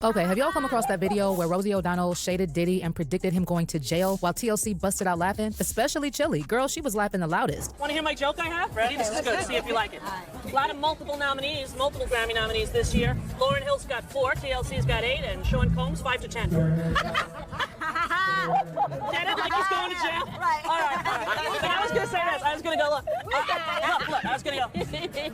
Okay, have y'all come across that video where Rosie O'Donnell shaded Diddy and predicted him going to jail while TLC busted out laughing? Especially Chilli. Girl, she was laughing the loudest. Want to hear my joke I have? Ready? This is good. See if you like it. A lot of multiple nominees, multiple Grammy nominees this year. Lauryn Hill's got 4, TLC's got 8, and Sean Combs 5 to 10. Get it? Like he's going to jail? Right. All right. But I was going to say this. I was going to go, look. Look. I was going to go.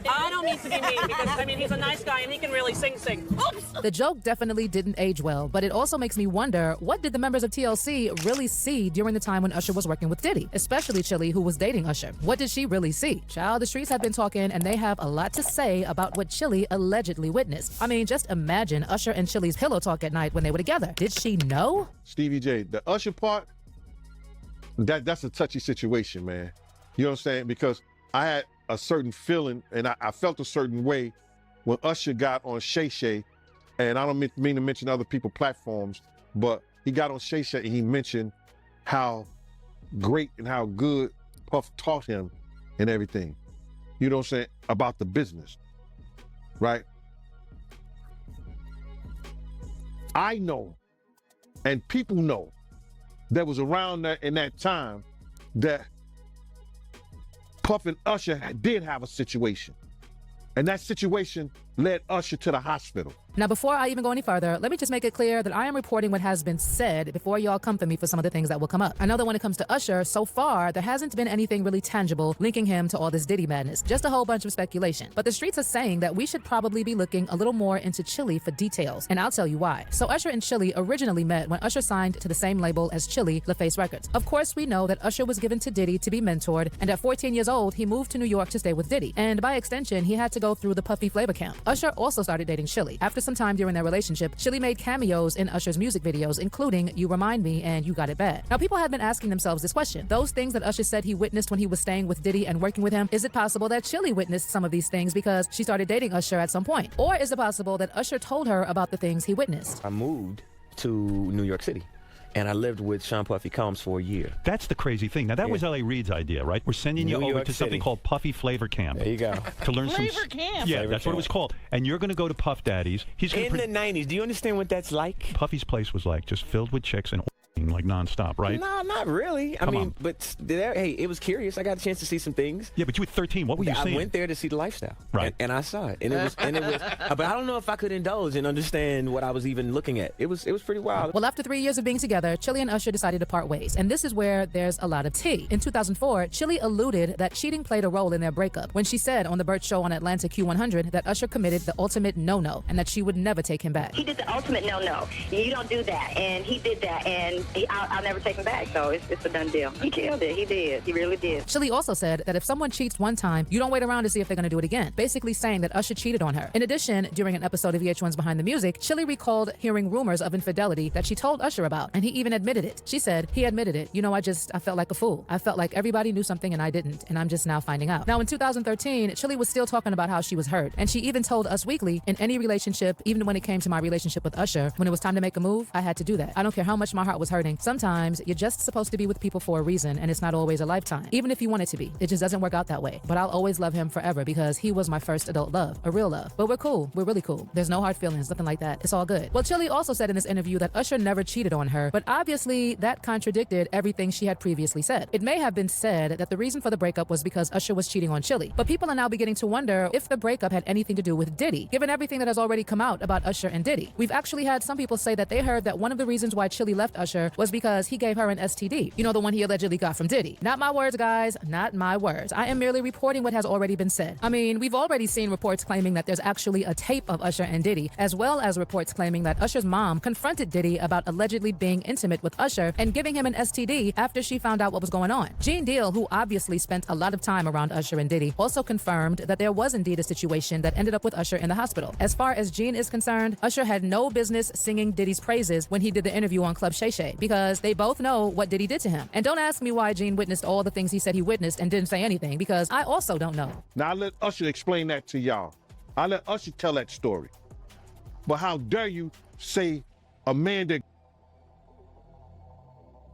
I don't mean to be mean because, I mean, he's a nice guy and he can really sing. Oops. The joke definitely didn't age well, but it also makes me wonder, what did the members of TLC really see during the time when Usher was working with Diddy? Especially Chilli, who was dating Usher. What did she really see? Child, the streets have been talking and they have a lot to say about what Chilli allegedly witnessed. I mean, just imagine Usher and Chilli's pillow talk at night when they were together. Did she know? Stevie J, the Usher part, that's a touchy situation, man. You know what I'm saying? Because I had a certain feeling and I felt a certain way when Usher got on Shay Shay, and I don't mean to mention other people's platforms, but he got on Shay Shay and he mentioned how great and how good Puff taught him and everything. You know what I'm saying? About the business, right? I know, and people know, that was around that in that time that Puff and Usher did have a situation. And that situation led Usher to the hospital. Now, before I even go any further, let me just make it clear that I am reporting what has been said before y'all come for me for some of the things that will come up. I know that when it comes to Usher, so far, there hasn't been anything really tangible linking him to all this Diddy madness, just a whole bunch of speculation. But the streets are saying that we should probably be looking a little more into Chilli for details, and I'll tell you why. So Usher and Chilli originally met when Usher signed to the same label as Chilli, LaFace Records. Of course, we know that Usher was given to Diddy to be mentored, and at 14 years old, he moved to New York to stay with Diddy. And by extension, he had to go through the Puffy flavor camp. Usher also started dating Chilli. After some time during their relationship, Chilli made cameos in Usher's music videos, including You Remind Me and You Got It Bad. Now, people have been asking themselves this question. Those things that Usher said he witnessed when he was staying with Diddy and working with him, is it possible that Chilli witnessed some of these things because she started dating Usher at some point? Or is it possible that Usher told her about the things he witnessed? I moved to New York City, and I lived with Sean Puffy Combs for a year. That's the crazy thing. Now, that was L.A. Reid's idea, right? We're sending you New over York to something City. called Puffy Flavor Camp. There you go. To learn Flavor Camp? Yeah, Flavor that's what it was Camp. called. And you're going to go to Puff Daddy's. He's In gonna the 90s, do you understand what that's like? Puffy's place was like just filled with chicks and like nonstop, right? No, not really. I Come mean, on. but there, hey, it was curious. I got a chance to see some things. Yeah, but you were 13. What were you I seeing? went there to see the lifestyle, Right. And I saw it, and it was, but I don't know if I could indulge and understand what I was even looking at. It was pretty wild. Well, after 3 years of being together, Chilli and Usher decided to part ways. And this is where there's a lot of tea. In 2004, Chilli alluded that cheating played a role in their breakup when she said on The Burt Show on Atlanta Q100 that Usher committed the ultimate no-no and that she would never take him back. He did the ultimate no-no. You don't do that. And he did that. And I'll never take him back. So it's a done deal. He killed it. He did. He really did. Chilli also said that if someone cheats one time, you don't wait around to see if they're going to do it again, basically saying that Usher cheated on her. In addition, during an episode of VH1's Behind the Music, Chilli recalled hearing rumors of infidelity that she told Usher about, and he even admitted it. She said, he admitted it. You know, I felt like a fool. I felt like everybody knew something and I didn't, and I'm just now finding out. Now, in 2013, Chilli was still talking about how she was hurt, and she even told Us Weekly, in any relationship, even when it came to my relationship with Usher, when it was time to make a move, I had to do that. I don't care how much my heart was hurting. Sometimes you're just supposed to be with people for a reason, and it's not always a lifetime. Even if you want it to be, it just doesn't work out that way. But I'll always love him forever because he was my first adult love, a real love. But we're cool. We're really cool. There's no hard feelings, nothing like that. It's all good. Well, Chilli also said in this interview that Usher never cheated on her, but obviously that contradicted everything she had previously said. It may have been said that the reason for the breakup was because Usher was cheating on Chilli, but people are now beginning to wonder if the breakup had anything to do with Diddy, given everything that has already come out about Usher and Diddy. We've actually had some people say that they heard that one of the reasons why Chilli left Usher was because he gave her an STD. You know, the one he allegedly got from Diddy. Not my words, guys. Not my words. I am merely reporting what has already been said. I mean, we've already seen reports claiming that there's actually a tape of Usher and Diddy, as well as reports claiming that Usher's mom confronted Diddy about allegedly being intimate with Usher and giving him an STD after she found out what was going on. Gene Deal, who obviously spent a lot of time around Usher and Diddy, also confirmed that there was indeed a situation that ended up with Usher in the hospital. As far as Gene is concerned, Usher had no business singing Diddy's praises when he did the interview on Club Shay Shay, because they both know what Diddy did to him. And don't ask me why Gene witnessed all the things he said he witnessed and didn't say anything, because I also don't know. Now, I let Usher explain that to y'all. I let Usher tell that story. But how dare you say a man that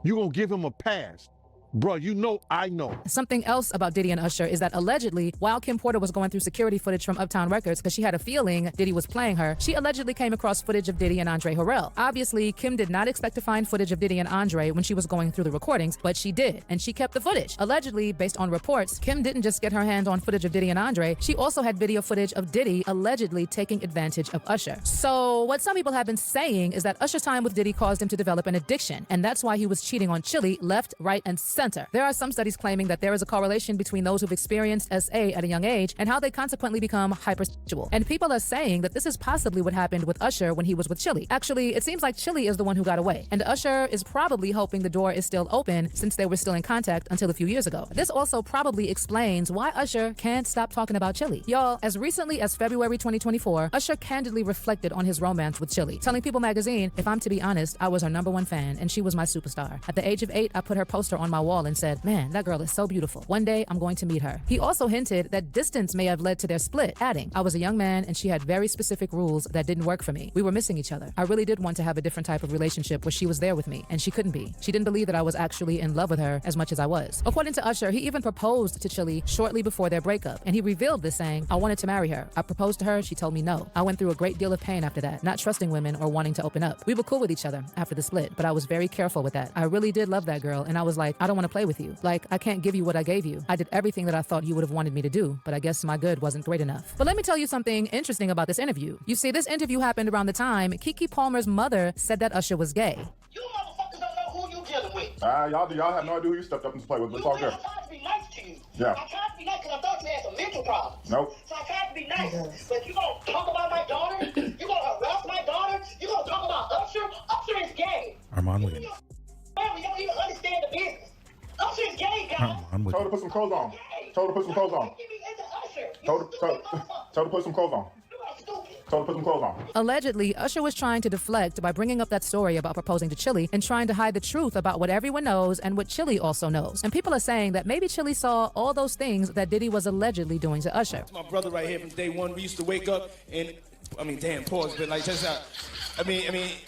you gonna give him a pass Bro, you know I know. Something else about Diddy and Usher is that allegedly, while Kim Porter was going through security footage from Uptown Records because she had a feeling Diddy was playing her, she allegedly came across footage of Diddy and Andre Harrell. Obviously, Kim did not expect to find footage of Diddy and Andre when she was going through the recordings, but she did, and she kept the footage. Allegedly, based on reports, Kim didn't just get her hands on footage of Diddy and Andre, she also had video footage of Diddy allegedly taking advantage of Usher. So, what some people have been saying is that Usher's time with Diddy caused him to develop an addiction, and that's why he was cheating on Chilli left, right, and center. There are some studies claiming that there is a correlation between those who've experienced SA at a young age and how they consequently become hypersexual. And people are saying that this is possibly what happened with Usher when he was with Chilli. Actually, it seems like Chilli is the one who got away, and Usher is probably hoping the door is still open since they were still in contact until a few years ago. This also probably explains why Usher can't stop talking about Chilli. Y'all, as recently as February 2024, Usher candidly reflected on his romance with Chilli, telling People magazine, "If I'm to be honest, I was her #1 fan and she was my superstar. At the age of 8, I put her poster on my wall and said, man, that girl is so beautiful. One day I'm going to meet her." He also hinted that distance may have led to their split, adding, "I was a young man and she had very specific rules that didn't work for me. We were missing each other. I really did want to have a different type of relationship where she was there with me and she couldn't be. She didn't believe that I was actually in love with her as much as I was." According to Usher, he even proposed to Chilli shortly before their breakup, and he revealed this saying, "I wanted to marry her. I proposed to her. She told me no. I went through a great deal of pain after that, not trusting women or wanting to open up. We were cool with each other after the split, but I was very careful with that. I really did love that girl, and I was like, I don't want to play with you. Like, I can't give you what I gave you. I did everything that I thought you would have wanted me to do, but I guess my good wasn't great enough." But let me tell you something interesting about this interview. You see, this interview happened around the time Keke Palmer's mother said that Usher was gay. You motherfuckers don't know who you dealing with. Y'all have no idea who you stepped up and played with. It's all good. I tried to be nice to you. Yeah. I tried to be nice because I thought you had some mental problems. Nope. So I tried to be nice. But you gonna talk about my daughter? You gonna harass my daughter? You gonna talk about Usher? Usher is gay. Armand Williams. You don't even understand the business. Usher is gay, guys. I'm with Told her to put some clothes on. Told her to put some clothes on. Get me into Usher. Told her to put some clothes on. You are stupid. Told her to put some clothes on. Allegedly, Usher was trying to deflect by bringing up that story about proposing to Chilli and trying to hide the truth about what everyone knows and what Chilli also knows. And people are saying that maybe Chilli saw all those things that Diddy was allegedly doing to Usher. My brother right here from day one, we used to wake up and, pause, but like just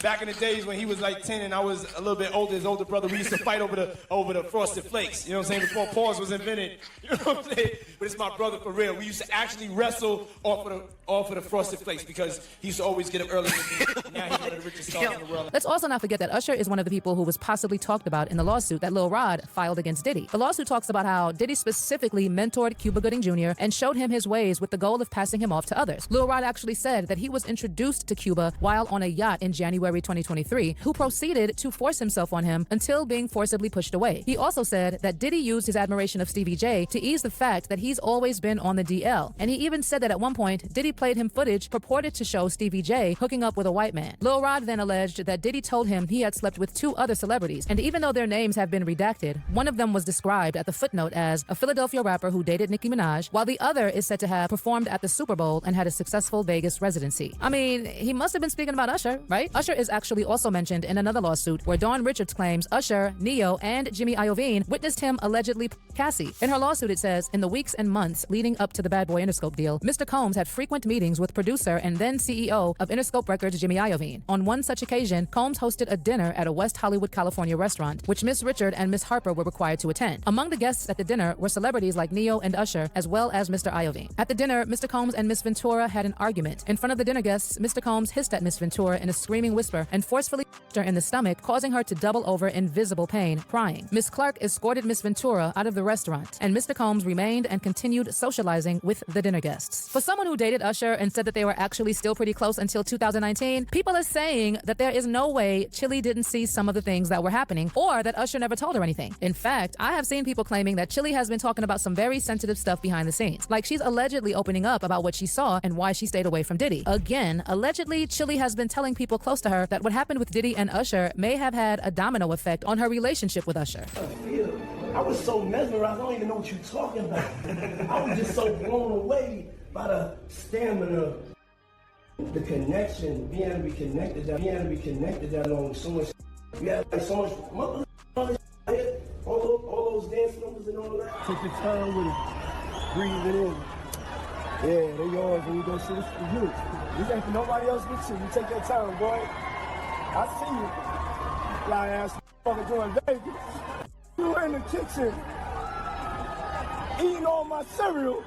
back in the days when he was like 10 and I was a little bit older, his older brother, we used to fight over the Frosted Flakes, you know what I'm saying, before pause was invented, you know what I'm saying, but it's my brother for real. We used to actually wrestle off of the Frosted Flakes because he used to always get up early with me. Now he's one of the richest stars in the world. Let's also not forget that Usher is one of the people who was possibly talked about in the lawsuit that Lil Rod filed against Diddy. The lawsuit talks about how Diddy specifically mentored Cuba Gooding Jr. and showed him his ways with the goal of passing him off to others. Lil Rod actually said that he was introduced to Cuba while on a yacht in January 2023, who proceeded to force himself on him until being forcibly pushed away. He also said that Diddy used his admiration of Stevie J to ease the fact that he's always been on the DL. And he even said that at one point, Diddy played him footage purported to show Stevie J hooking up with a white man. Lil Rod then alleged that Diddy told him he had slept with 2 other celebrities, and even though their names have been redacted, one of them was described at the footnote as a Philadelphia rapper who dated Nicki Minaj, while the other is said to have performed at the Super Bowl and had a successful Vegas residency. I mean, he must have been speaking about Usher, right? Usher is actually also mentioned in another lawsuit where Dawn Richards claims Usher, Neo, and Jimmy Iovine witnessed him allegedly Cassie. In her lawsuit, it says, in the weeks and months leading up to the Bad Boy Interscope deal, Mr. Combs had frequent meetings with producer and then CEO of Interscope Records, Jimmy Iovine. On one such occasion, Combs hosted a dinner at a West Hollywood, California restaurant, which Miss Richard and Miss Harper were required to attend. Among the guests at the dinner were celebrities like Neo and Usher, as well as Mr. Iovine. At the dinner, Mr. Combs and Miss Ventura had an argument. In front of the dinner guests, Mr. Combs hissed at Miss Ventura in a screaming whisper and forcefully her in the stomach, causing her to double over in visible pain, crying. Miss Clark escorted Miss Ventura out of the restaurant, and Mr. Combs remained and continued socializing with the dinner guests. For someone who dated Usher and said that they were actually still pretty close until 2019, people are saying that there is no way Chilli didn't see some of the things that were happening, or that Usher never told her anything. In fact, I have seen people claiming that Chilli has been talking about some very sensitive stuff behind the scenes, like she's allegedly opening up about what she saw and why she stayed away from Diddy. Again, allegedly, Chilli has been telling people close to her that what happened with Diddy and Usher may have had a domino effect on her relationship with Usher. I was so mesmerized, I don't even know what you're talking about. I was just so blown away by the stamina, the connection, being able to be connected that long, so much. We had like so much all those dance numbers and all that. Take your time with it, breathe it in. Yeah, they're yours when you go see this for you. This ain't for nobody else but you. You take your time, boy. I see you. Fly ass motherfucker doing Vegas. You were in the kitchen eating all my cereal.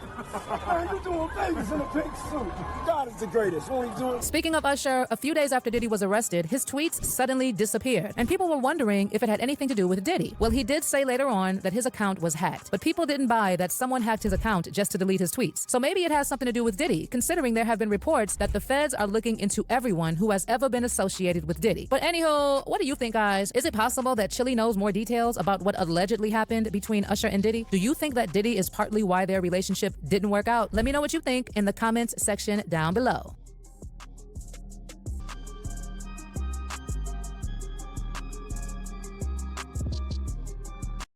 Man, you doing babies in a pink suit. God is the greatest. Won't he do it? Speaking of Usher, a few days after Diddy was arrested, his tweets suddenly disappeared, and people were wondering if it had anything to do with Diddy. Well, he did say later on that his account was hacked, but people didn't buy that someone hacked his account just to delete his tweets. So maybe it has something to do with Diddy, considering there have been reports that the feds are looking into everyone who has ever been associated with Diddy. But anywho, what do you think, guys? Is it possible that Chili knows more details about what allegedly happened between Usher and Diddy? Do you think that Diddy is partly why their relationship didn't work out? Let me know what you think in the comments section down below.